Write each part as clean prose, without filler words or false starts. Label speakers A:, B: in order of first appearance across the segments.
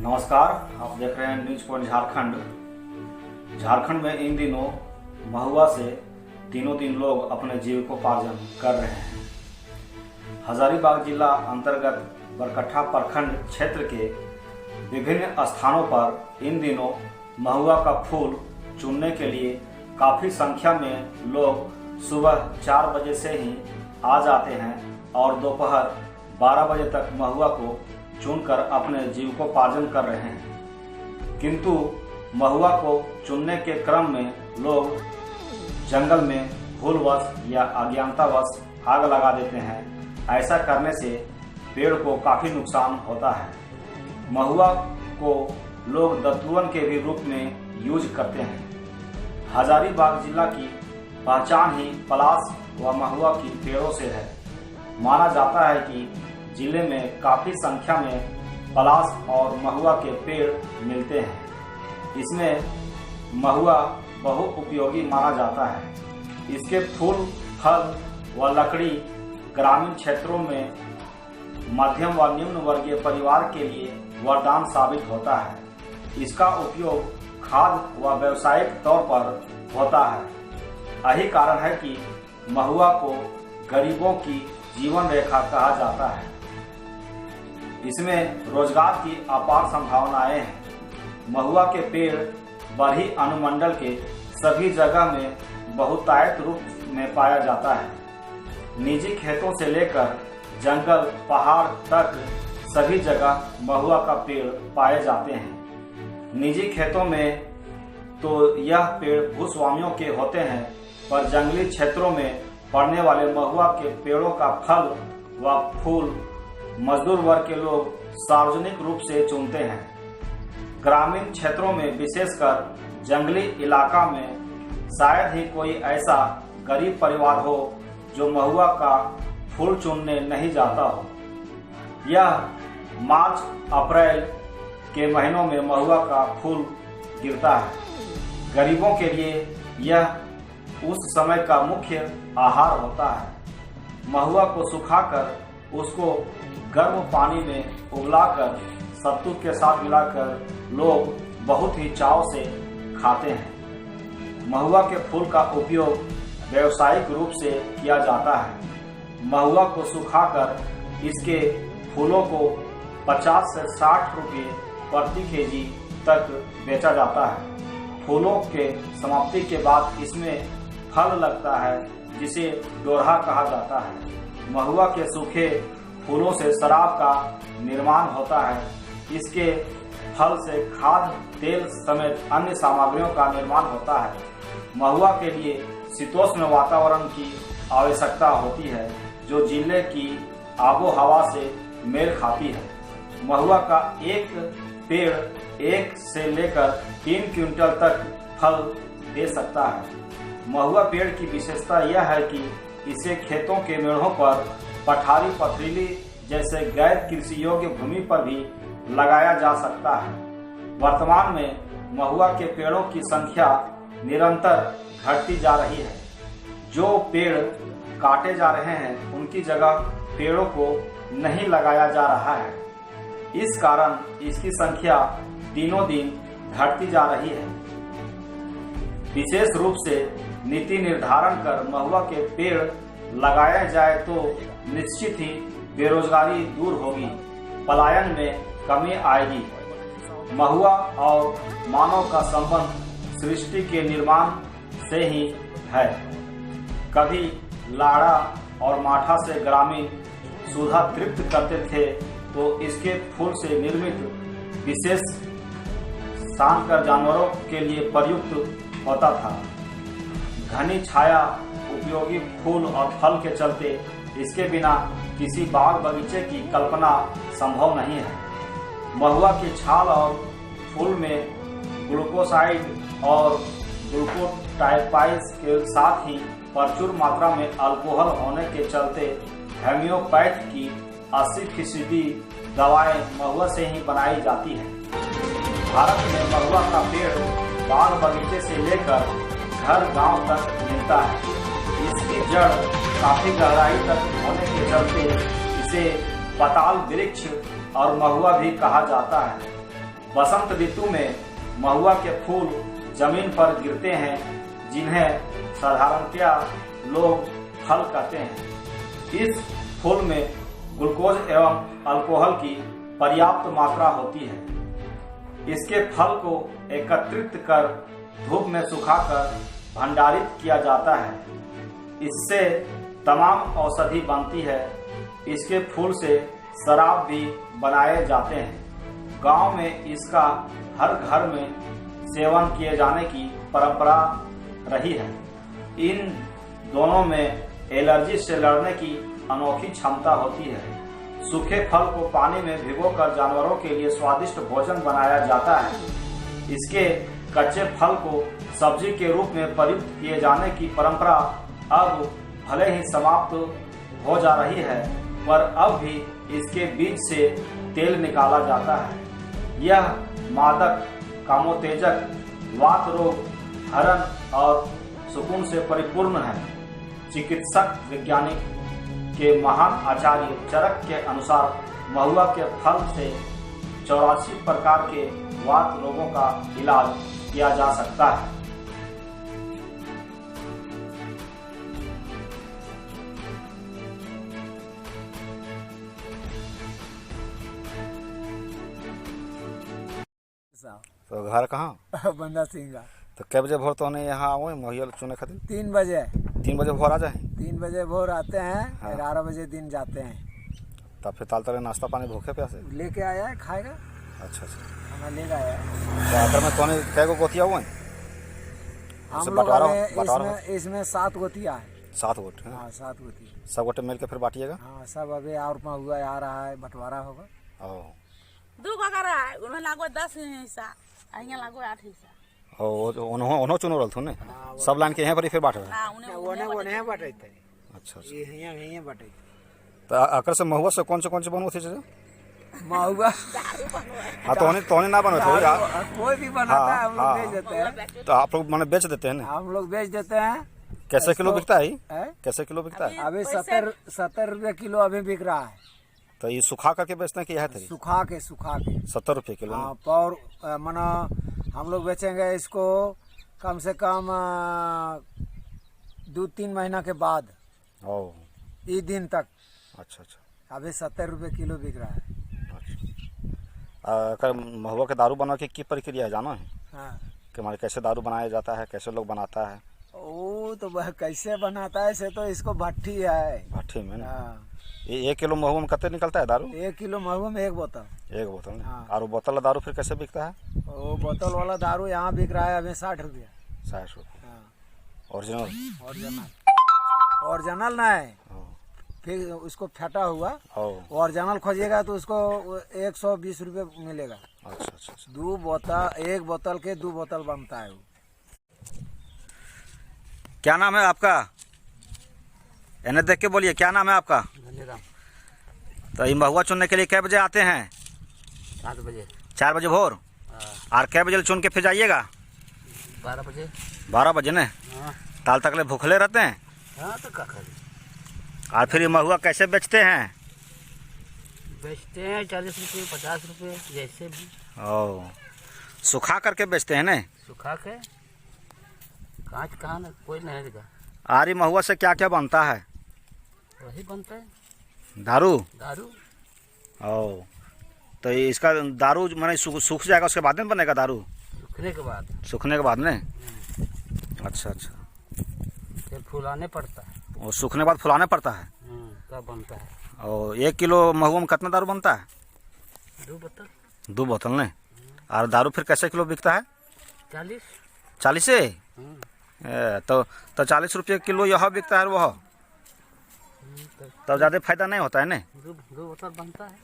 A: नमस्कार, आप देख रहे हैं न्यूज पॉइंट झारखंड। झारखंड में इन दिनों महुआ से दिनों दिन लोग अपने जीविकोपार्जन कर रहे हैं। हजारीबाग जिला अंतर्गत बरकट्ठा प्रखंड क्षेत्र के विभिन्न स्थानों पर इन दिनों महुआ का फूल चुनने के लिए काफी संख्या में लोग सुबह 4 बजे से ही आ जाते हैं और दोपहर 12 बजे तक महुआ को चुनकर अपने जीविकोपार्जन कर रहे हैं। किंतु महुआ को चुनने के क्रम में लोग जंगल में भूलवश या अज्ञानतावश आग लगा देते हैं। ऐसा करने से पेड़ को काफी नुकसान होता है। महुआ को लोग दत्तुअन के भी रूप में यूज करते हैं। हजारीबाग जिला की पहचान ही पलाश व महुआ की पेड़ों से है। माना जाता है कि जिले में काफी संख्या में पलाश और महुआ के पेड़ मिलते हैं। इसमें महुआ बहुउपयोगी माना जाता है। इसके फूल, फल व लकड़ी ग्रामीण क्षेत्रों में मध्यम व निम्न वर्गीय परिवार के लिए वरदान साबित होता है। इसका उपयोग खाद्य व व्यावसायिक तौर पर होता है। यही कारण है कि महुआ को गरीबों की जीवन रेखा कहा जाता है। इसमें रोजगार की अपार संभावनाएं हैं। महुआ के पेड़ बरही अनुमंडल के सभी जगह में बहुतायत रूप में पाया जाता है। निजी खेतों से लेकर जंगल, पहाड़ तक सभी जगह महुआ का पेड़ पाए जाते हैं। निजी खेतों में तो यह पेड़ भूस्वामियों के होते हैं, पर जंगली क्षेत्रों में पड़ने वाले महुआ के पेड़ों का फल व फूल मजदूर वर्ग के लोग सार्वजनिक रूप से चुनते हैं। ग्रामीण क्षेत्रों में, विशेषकर जंगली इलाका में शायद ही कोई ऐसा गरीब परिवार हो जो महुआ का फूल चुनने नहीं जाता हो। यह मार्च अप्रैल के महीनों में महुआ का फूल गिरता है। गरीबों के लिए यह उस समय का मुख्य आहार होता है। महुआ को सुखाकर उसको गर्म पानी में उबलाकर सत्तू के साथ मिलाकर लोग बहुत ही चाव से खाते हैं। महुआ के फूल का उपयोग व्यावसायिक रूप से किया जाता है। महुआ को सुखाकर इसके फूलों को 50 से 60 रुपये प्रति केजी तक बेचा जाता है। फूलों के समाप्ति के बाद इसमें फल लगता है, जिसे डोरहा कहा जाता है। महुआ के सूखे फूलों से शराब का निर्माण होता है। इसके फल से खाद्य तेल समेत अन्य सामग्रियों का निर्माण होता है। महुआ के लिए शीतोष्ण वातावरण की आवश्यकता होती है, जो जिले की आबो हवा से मेल खाती है। महुआ का एक पेड़ 1 से लेकर 3 क्विंटल तक फल दे सकता है। महुआ पेड़ की विशेषता यह है कि इसे खेतों के मेढ़ों पर, पठारी, पथरीली जैसे गैर कृषि योग्य भूमि पर भी लगाया जा सकता है। वर्तमान में महुआ के पेड़ों की संख्या निरंतर घटती जा रही है। जो पेड़ काटे जा रहे हैं उनकी जगह पेड़ों को नहीं लगाया जा रहा है। इस कारण इसकी संख्या दिनों दिन घटती जा रही है। विशेष रूप से नीति निर्धारण कर महुआ के पेड़ लगाया जाए तो निश्चित ही बेरोजगारी दूर होगी, पलायन में कमी आएगी। महुआ और मानव का संबंध सृष्टि के निर्माण से ही है। कभी लाड़ा और माठा से ग्रामीण सुधा तृप्त करते थे, तो इसके फूल से निर्मित विशेष शानकर जानवरों के लिए प्रयुक्त होता था। घनी छाया, उपयोगी फूल और फल के चलते इसके बिना किसी बाग बगीचे की कल्पना संभव नहीं है। महुआ की छाल और फूल में ग्लूकोसाइड और ग्लूकोटाइपाइस के साथ ही प्रचुर मात्रा में अल्कोहल होने के चलते होम्योपैथ की 80% दवाएं महुआ से ही बनाई जाती हैं। भारत में महुआ का पेड़ बाग बगीचे से लेकर घर गांव तक मिलता है। इसकी जड़ काफी गहराई तक होने के चलते इसे पताल वृक्ष और महुआ भी कहा जाता है। बसंत ऋतु में महुआ के फूल जमीन पर गिरते हैं, जिन्हें साधारणतया लोग फल कहते हैं। इस फूल में ग्लूकोज एवं अल्कोहल की पर्याप्त मात्रा होती है। इसके फल को एकत्रित कर धूप में सुखाकर भंडारित किया जाता है। इससे तमाम औषधि बनती है। इसके फूल से शराब भी बनाए जाते हैं। गांव में इसका हर घर में सेवन किए जाने की परंपरा रही है। इन दोनों में एलर्जी से लड़ने की अनोखी क्षमता होती है। सूखे फल को पानी में भिगोकर जानवरों के लिए स्वादिष्ट भोजन बनाया जाता है। इसके कच्चे फल को सब्जी के रूप में प्रयुक्त किए जाने की परंपरा अब भले ही समाप्त हो जा रही है, पर अब भी इसके बीज से तेल निकाला जाता है। यह मादक, कामोत्तेजक, वात रोग, हरण और सुकून से परिपूर्ण है। चिकित्सक वैज्ञानिक के महान आचार्य चरक के अनुसार महुआ के फल से 84 प्रकार के वात रोगों का इलाज किया जा सकता है।
B: तो घर कहाँ?
C: बंदा सिंगा।
B: तो कै बजे भोर तो यहाँ आओ महुआ चुने खातिर?
C: 3 बजे।
B: 3 बजे भोर आ जाए?
C: 3 बजे भोर आते हैं।
B: हाँ।
C: 11 बजे दिन जाते हैं।
B: तब फिर ताल तक नाश्ता पानी भूखे प्यासे
C: लेके आया है, खाएगा।
B: अच्छा।
C: खाना लेके आया है।
B: तो आखिर में तोने कै गो गोतिया हुए?
C: हम लोग इसमें 7 गोतिया है।
B: 7 गोटे?
C: हाँ, 7 गोतिया।
B: सब गोटे मिल के फिर बांटिएगा?
C: हाँ, सब अभी और महुआ आ रहा है, बंटवारा होगा।
D: दू बकरा है, उन्हें लागो 10 हिस्सा, अहियां लागो 8 हिस्सा।
B: उन्होंने चुनो रल थो ने? सब लाइन के यहाँ पर ही फिर बांट रहे?
C: हाँ, उन्हें बटे थे।
B: अच्छा।
C: ये बटे।
B: तो आकर से महुआ से कौन से बनो थे?
C: महुआ
B: हाँ, तो ना बनो थे?
C: कोई भी बनाता है, हम लोग बेच देते हैं।
B: तो आप लोग मैंने बेच देते हैं ना?
C: हम लोग बेच देते हैं।
B: कैसे किलो बिकता है? कैसे किलो बिकता है?
C: अभी 70 रुपये किलो अभी बिक रहा है।
B: तो ये सुखा करके बेचते हैं कि यह थे?
C: सुखा के
B: 70 रुपये किलो?
C: हाँ, और मना हम लोग बेचेंगे इसको कम से कम 2-3 महीना के बाद, इस दिन तक।
B: अच्छा।
C: अभी 70 रुपये किलो बिक रहा है।
B: अच्छा। महुआ के दारू बनवा की प्रक्रिया है जाना है?
C: हाँ।
B: कि हमारे कैसे दारू बनाया जाता है, कैसे लोग बनाता है?
C: ओ तो वह कैसे बनाता है से तो इसको भट्टी है।
B: भट्टी में?
C: हाँ।
B: ये 1 किलो महुआ में कितने निकलता है दारू?
C: 1 किलो महुआ में 1 बोतल।
B: 1 बोतल?
C: हाँ।
B: और बोतल वाला दारू फिर कैसे बिकता है?
C: वो बोतल वाला दारू यहाँ बिक रहा है अभी 60 रुपया।
B: 60 रुपये?
C: हाँ।
B: ओरिजिनल
C: ओरिजिनल नहीं, फिर उसको फटा हुआ ओरिजिनल खोजिएगा तो उसको 120 रुपये मिलेगा।
B: अच्छा।
C: 2 बोतल, 1 बोतल के 2 बोतल बनता है वो।
B: क्या नाम है आपका? इन्हें देख के बोलिए, क्या नाम है आपका?
C: धन्यवाद।
B: तो ये महुआ चुनने के लिए कै बजे आते हैं?
C: 7 बजे।
B: 4 बजे भोर? और कै बजे चुन के फिर जाइएगा?
C: 12 बजे।
B: 12 बजे ने?
C: हाँ।
B: ताल तक ले भूखले रहते हैं?
C: हाँ, तो क्या करें।
B: और फिर ये महुआ कैसे बेचते हैं?
C: बेचते हैं 40 रुपये, 50 रुपये, जैसे भी।
B: सुखा करके बेचते हैं ने?
C: सुखा के कांच कहाँ ना कोई नहीं देगा।
B: आरी महुआ से क्या क्या बनता है?
C: वही बनता है
B: दारू। तो इसका दारू मैंने सूख जाएगा, उसके बाद में बनेगा दारू? सूखने के बाद में? अच्छा।
C: फिर फुलाने पड़ता है।
B: और सूखने के बाद फुलाने पड़ता है?
C: तब बनता है।
B: और 1 किलो महुआ में कितना दारू बनता है?
C: 2 बोतल।
B: 2 बोतल ने? और दारू फिर कैसे किलो बिकता है? 40 से? तो 40 रुपये किलो यह बिकता है वह? तब ज़्यादा फायदा नहीं होता है ने?
C: 2 बोतल बनता है।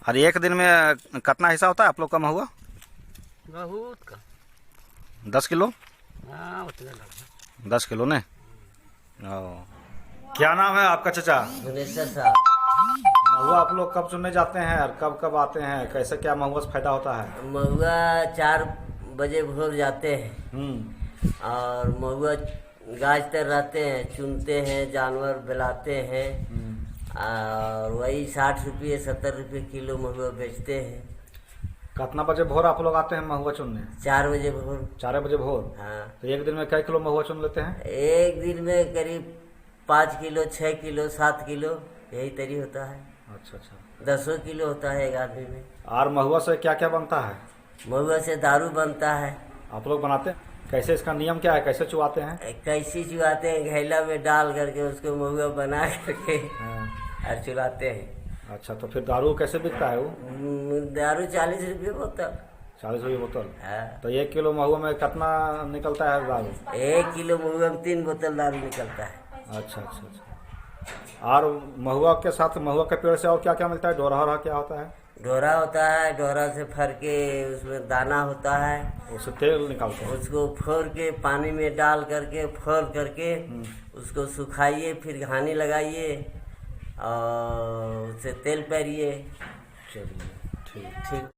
B: और एक दिन में कितना हिस्सा होता है आप लोग का महुआ?
C: बहुत का
B: 10 किलो?
C: हाँ, उतना लगता।
B: 10 किलो ने? क्या नाम है आपका चाचा? महुआ आप लोग कब चुनने जाते हैं और कब आते हैं? कैसे क्या महुआ से फायदा होता है?
E: महुआ 4 बजे भोर जाते हैं और महुआ गाछ तर रहते हैं, चुनते हैं, जानवर बिलाते हैं और वही 60 रुपये 70 रुपये किलो महुआ बेचते हैं।
B: कितना बजे भोर आप लोग आते हैं महुआ चुनने?
E: 4 बजे भोर।
B: 4 बजे भोर।
E: हाँ,
B: तो एक दिन में कई किलो महुआ चुन लेते हैं?
E: एक दिन में करीब 5 किलो, 6 किलो, 7 किलो यही तरी होता है।
B: अच्छा अच्छा।
E: 10 किलो होता है एक आदमी में।
B: और महुआ से क्या क्या बनता है?
E: महुआ से दारू बनता है।
B: आप लोग बनाते हैं? कैसे, इसका नियम क्या है, कैसे चुवाते हैं?
E: कैसी चुआते हैं, घैला में डाल करके उसको महुआ बना करके और चुलाते हैं।
B: अच्छा, तो फिर दारू कैसे बिकता है वो?
E: दारू 40 रुपये बोतल।
B: 40 रुपये बोतल।
E: हाँ।
B: तो 1 किलो महुआ में कितना निकलता है दारू?
E: 1 किलो महुआ में 3 बोतल दारू निकलता है।
B: अच्छा अच्छा अच्छा। और महुआ के साथ, महुआ के पेड़ से और क्या क्या मिलता है? डोरा वोरा क्या होता है?
E: डोरा होता है, डोरा से फर के उसमें दाना होता है,
B: उससे तेल निकालते हैं।
E: उसको फोड़ के पानी में डाल करके फोड़ करके उसको सुखाइए, फिर घानी लगाइए और उससे तेल पेरिए।
B: चलिए ठीक।
E: ठीक।